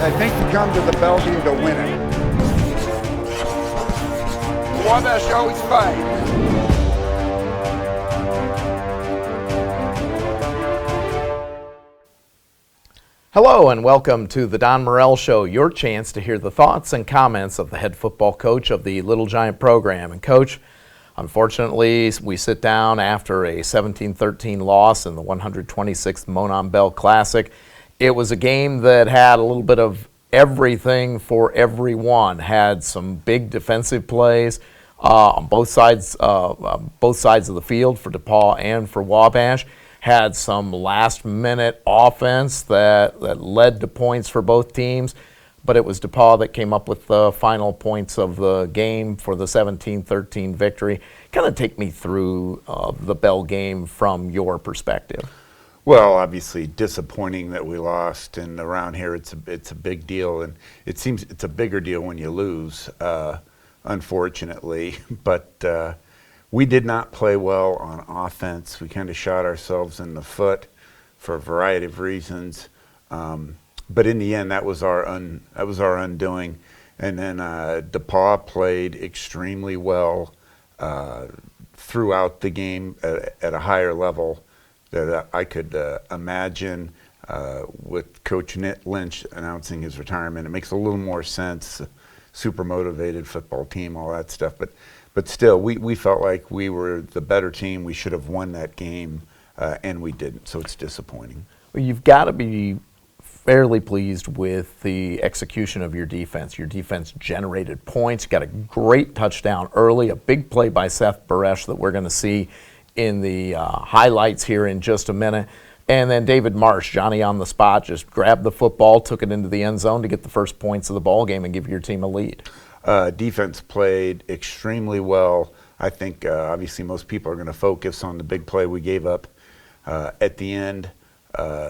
I think you come to the Bellevue to win it. Wabash always fight. Hello and welcome to the Don Morel Show, your chance to hear the thoughts and comments of the head football coach of the Little Giant program. And Coach, unfortunately, we sit down after a 17-13 loss in the 126th Monon Bell Classic. It was a game that had a little bit of everything for everyone. Had some big defensive plays on both sides of the field for DePaul and for Wabash. Had some last-minute offense that led to points for both teams, but it was DePaul that came up with the final points of the game for the 17-13 victory. Kind of take me through the Bell game from your perspective. Well, obviously disappointing that we lost, and around here it's a big deal, and it seems it's a bigger deal when you lose, unfortunately, but we did not play well on offense. We kind of shot ourselves in the foot for a variety of reasons, but in the end, that was our undoing. And then DePaul played extremely well throughout the game at a higher level that I could imagine. With Coach Nick Lynch announcing his retirement, it makes a little more sense. Super motivated football team, all that stuff, but still, we felt like we were the better team. We should have won that game, and we didn't, so it's disappointing. Well, you've got to be fairly pleased with the execution of your defense. Your defense generated points, got a great touchdown early, a big play by Seth Baresh that we're going to see in the highlights here in just a minute. And then David Marsh, Johnny on the spot, just grabbed the football, took it into the end zone to get the first points of the ball game and give your team a lead. Defense played extremely well. I think obviously most people are going to focus on the big play we gave up at the end.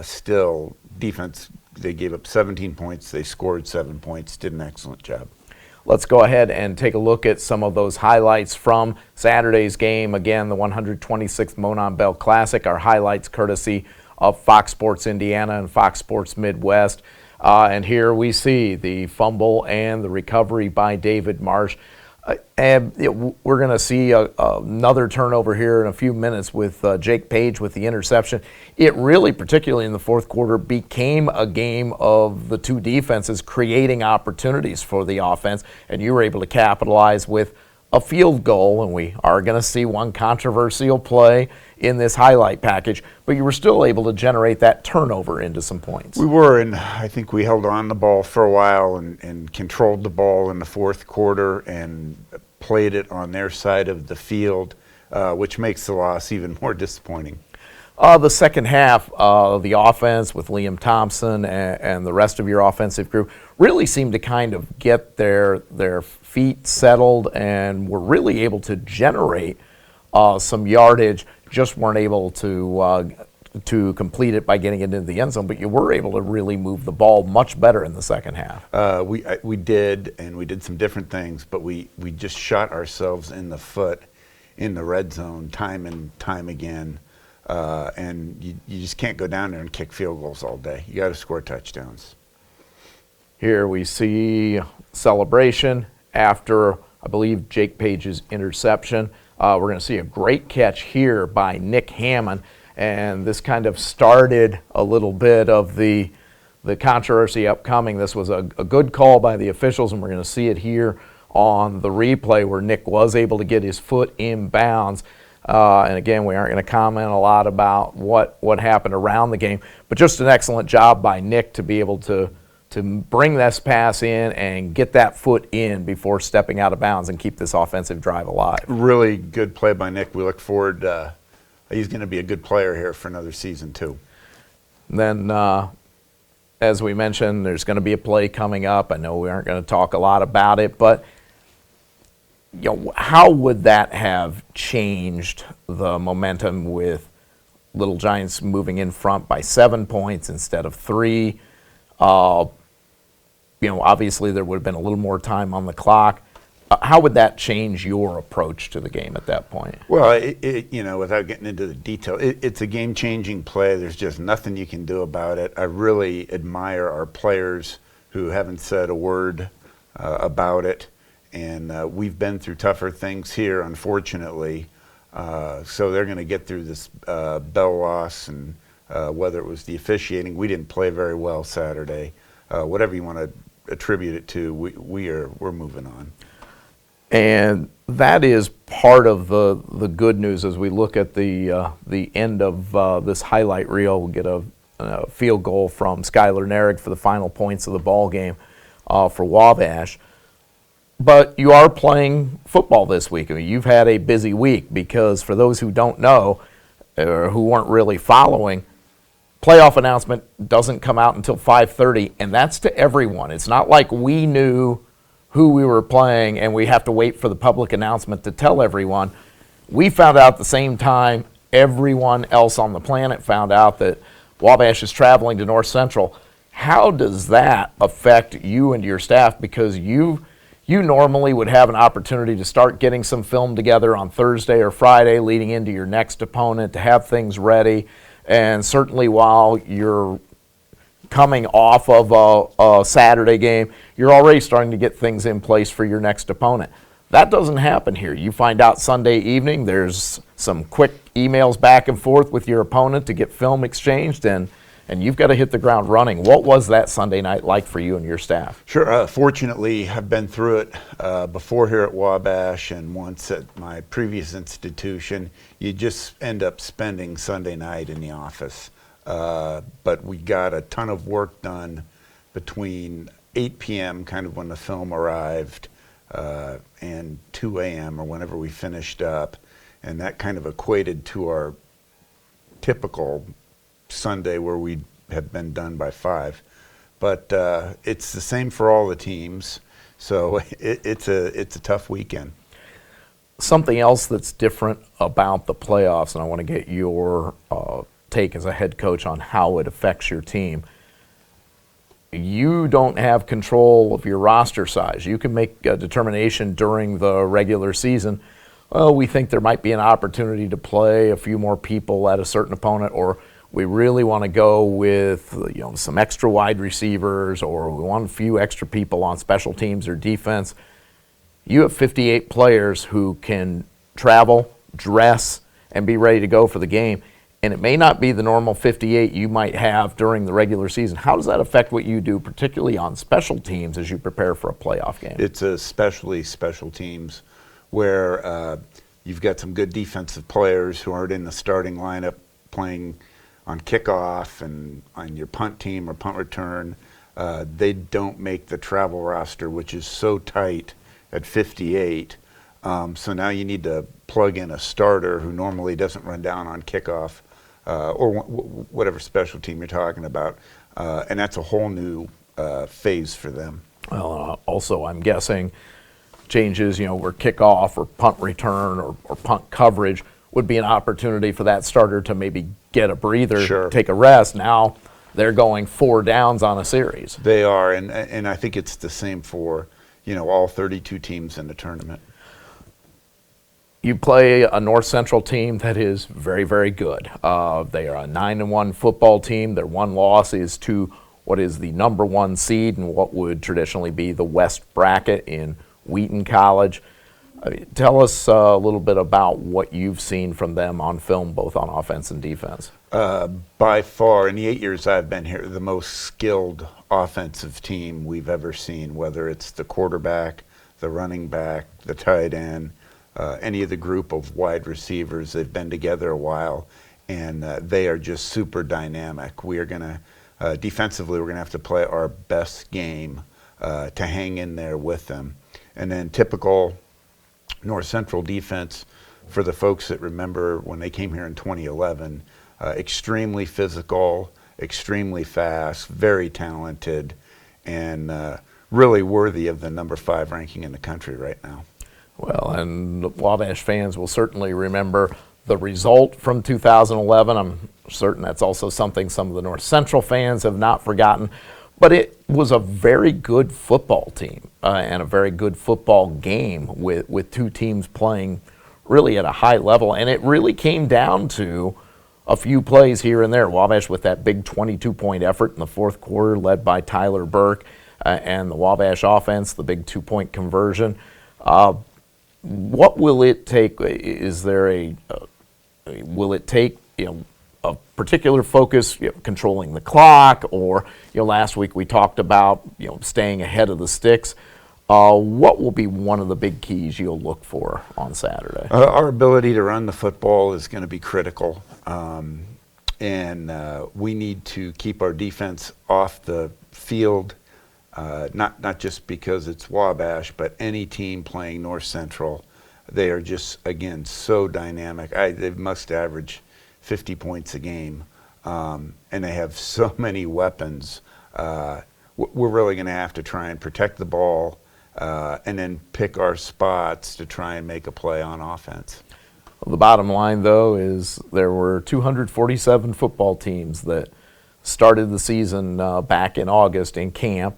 Still, defense, they gave up 17 points. They scored 7 points, did an excellent job. Let's go ahead and take a look at some of those highlights from Saturday's game. Again, the 126th Monon Bell Classic. Our highlights courtesy of Fox Sports Indiana and Fox Sports Midwest. And here we see the fumble and the recovery by David Marsh. We're going to see another turnover here in a few minutes with Jake Page with the interception. It really, particularly in the fourth quarter, became a game of the two defenses creating opportunities for the offense, and you were able to capitalize with a field goal, and we are going to see one controversial play in this highlight package, but you were still able to generate that turnover into some points. We were, and I think we held on the ball for a while and controlled the ball in the fourth quarter and played it on their side of the field, which makes the loss even more disappointing. The second half of the offense with Liam Thompson and the rest of your offensive group really seemed to kind of get their feet settled and were really able to generate some yardage. Just weren't able to complete it by getting it into the end zone, but you were able to really move the ball much better in the second half. We did, and we did some different things, but we just shot ourselves in the foot in the red zone time and time again. And you just can't go down there and kick field goals all day. You got to score touchdowns. Here we see celebration after, I believe, Jake Page's interception. We're going to see a great catch here by Nick Hammond, and this kind of started a little bit of the controversy upcoming. This was a good call by the officials, and we're going to see it here on the replay where Nick was able to get his foot in bounds. And again, we aren't going to comment a lot about what happened around the game, but just an excellent job by Nick to be able to bring this pass in and get that foot in before stepping out of bounds and keep this offensive drive alive. Really good play by Nick. We look forward. He's going to be a good player here for another season too. And then, as we mentioned, there's going to be a play coming up. I know we aren't going to talk a lot about it, but how would that have changed the momentum with Little Giants moving in front by 7 points instead of 3? Obviously there would have been a little more time on the clock. How would that change your approach to the game at that point? Well, without getting into the detail, it's a game-changing play. There's just nothing you can do about it. I really admire our players who haven't said a word about it. And we've been through tougher things here, unfortunately. So they're going to get through this Bell loss, and whether it was the officiating, we didn't play very well Saturday. Whatever you want to attribute it to, we're moving on. And that is part of the good news as we look at the end of this highlight reel. We'll get a field goal from Skylar Narig for the final points of the ball game for Wabash. But you are playing football this week. I mean, you've had a busy week because for those who don't know or who weren't really following, playoff announcement doesn't come out until 5:30, and that's to everyone. It's not like we knew who we were playing and we have to wait for the public announcement to tell everyone. We found out at the same time everyone else on the planet found out that Wabash is traveling to North Central. How does that affect you and your staff? Because you normally would have an opportunity to start getting some film together on Thursday or Friday leading into your next opponent to have things ready. And certainly while you're coming off of a Saturday game, you're already starting to get things in place for your next opponent. That doesn't happen here. You find out Sunday evening, there's some quick emails back and forth with your opponent to get film exchanged, and you've got to hit the ground running. What was that Sunday night like for you and your staff? Sure. Fortunately, I've been through it before here at Wabash and once at my previous institution. You just end up spending Sunday night in the office. But we got a ton of work done between 8 p.m., kind of when the film arrived, and 2 a.m. or whenever we finished up. And that kind of equated to our typical Sunday where we had been done by 5. But it's the same for all the teams, so it's a tough weekend. Something else that's different about the playoffs, and I want to get your take as a head coach on how it affects your team. You don't have control of your roster size. You can make a determination during the regular season. Well, we think there might be an opportunity to play a few more people at a certain opponent, or we really want to go with some extra wide receivers, or we want a few extra people on special teams or defense. You have 58 players who can travel, dress, and be ready to go for the game. And it may not be the normal 58 you might have during the regular season. How does that affect what you do, particularly on special teams as you prepare for a playoff game? It's especially special teams where you've got some good defensive players who aren't in the starting lineup playing on kickoff and on your punt team or punt return. They don't make the travel roster, which is so tight at 58. So now you need to plug in a starter who normally doesn't run down on kickoff or whatever special team you're talking about. And that's a whole new phase for them. Well, also, I'm guessing changes, where kickoff or punt return or punt coverage would be an opportunity for that starter to maybe get a breather, sure, take a rest. Now they're going 4 downs on a series. They are, and I think it's the same for, all 32 teams in the tournament. You play a North Central team that is very, very good. They are a 9-1 football team. Their one loss is to what is the number 1 seed in what would traditionally be the West bracket in Wheaton College. Tell us a little bit about what you've seen from them on film, both on offense and defense. By far, in the 8 years I've been here, the most skilled offensive team we've ever seen, whether it's the quarterback, the running back, the tight end, any of the group of wide receivers. They've been together a while, and they are just super dynamic. We are going to, defensively, we're going to have to play our best game to hang in there with them. And then typical North Central defense, for the folks that remember when they came here in 2011, extremely physical, extremely fast, very talented, and really worthy of the number 5 ranking in the country right now. Well, and Wabash fans will certainly remember the result from 2011. I'm certain that's also something some of the North Central fans have not forgotten. But it was a very good football team and a very good football game with 2 teams playing really at a high level. And it really came down to a few plays here and there. Wabash with that big 22-point effort in the 4th quarter led by Tyler Burke. and the Wabash offense, the big 2-point conversion. What will it take? Is there will it take, a particular focus, controlling the clock, or, last week we talked about, staying ahead of the sticks. What will be one of the big keys you'll look for on Saturday? Our ability to run the football is going to be critical, and we need to keep our defense off the field, not just because it's Wabash, but any team playing North Central. They are just, again, so dynamic. They must average 50 points a game, and they have so many weapons. We're really going to have to try and protect the ball, and then pick our spots to try and make a play on offense. Well, the bottom line, though, is there were 247 football teams that started the season back in August in camp.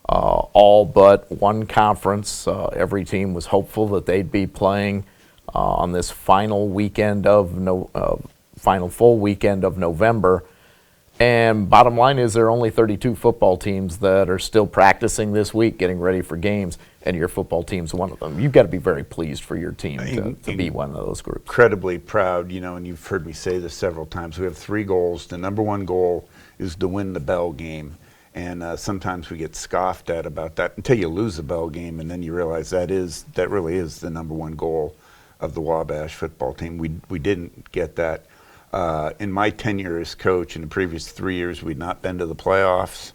All but one conference. Every team was hopeful that they'd be playing on this final weekend of final full weekend of November. And bottom line is there are only 32 football teams that are still practicing this week, getting ready for games, and your football team's one of them. You've got to be very pleased for your team to be one of those groups. Incredibly proud, and you've heard me say this several times. We have 3 goals. The number one goal is to win the Bell game. And sometimes we get scoffed at about that until you lose the Bell game, and then you realize that really is the number one goal of the Wabash football team. We didn't get that. In my tenure as coach, in the previous 3 years, we'd not been to the playoffs.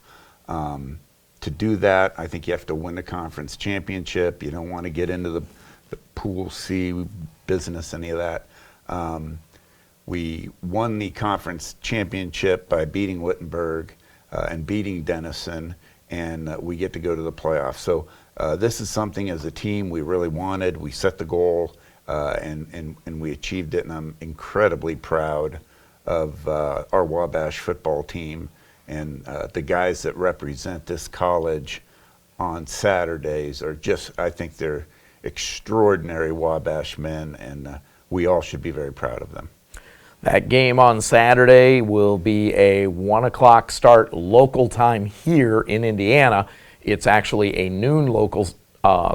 To do that, I think you have to win the conference championship. You don't want to get into the Pool C business, any of that. We won the conference championship by beating Wittenberg and beating Denison, and we get to go to the playoffs. So this is something as a team we really wanted. We set the goal, and we achieved it, and I'm incredibly proud of our Wabash football team and the guys that represent this college on Saturdays are just, I think they're extraordinary Wabash men, and we all should be very proud of them. That game on Saturday will be a 1 o'clock start local time here in Indiana. It's actually a noon local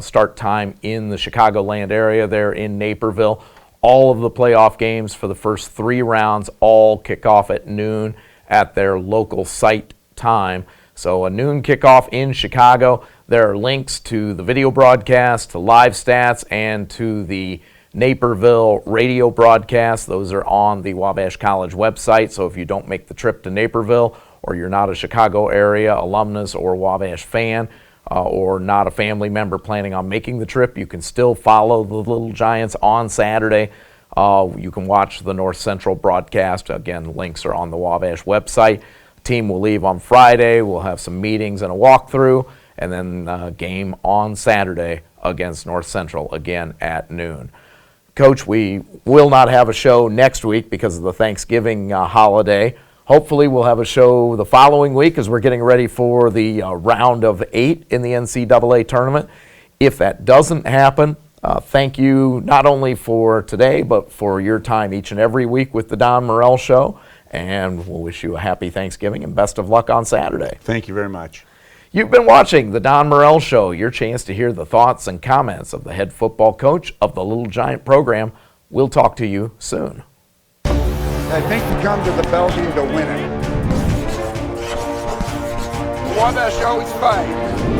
start time in the Chicagoland area there in Naperville. All of the playoff games for the first 3 rounds all kick off at noon at their local site time. So a noon kickoff in Chicago. There are links to the video broadcast, to live stats, and to the Naperville radio broadcast. Those are on the Wabash College website. So if you don't make the trip to Naperville, or you're not a Chicago area alumnus or Wabash fan, or not a family member planning on making the trip, you can still follow the Little Giants on Saturday. You can watch the North Central broadcast. Again, links are on the Wabash website. Team will leave on Friday. We'll have some meetings and a walkthrough, and then game on Saturday against North Central again at noon. Coach, we will not have a show next week because of the Thanksgiving holiday. Hopefully we'll have a show the following week as we're getting ready for the round of 8 in the NCAA tournament. If that doesn't happen, thank you not only for today, but for your time each and every week with the Don Morel Show. And we'll wish you a happy Thanksgiving and best of luck on Saturday. Thank you very much. You've been watching the Don Morel Show, your chance to hear the thoughts and comments of the head football coach of the Little Giant program. We'll talk to you soon. I think you come to the Bell game to win it. Wabash always fight.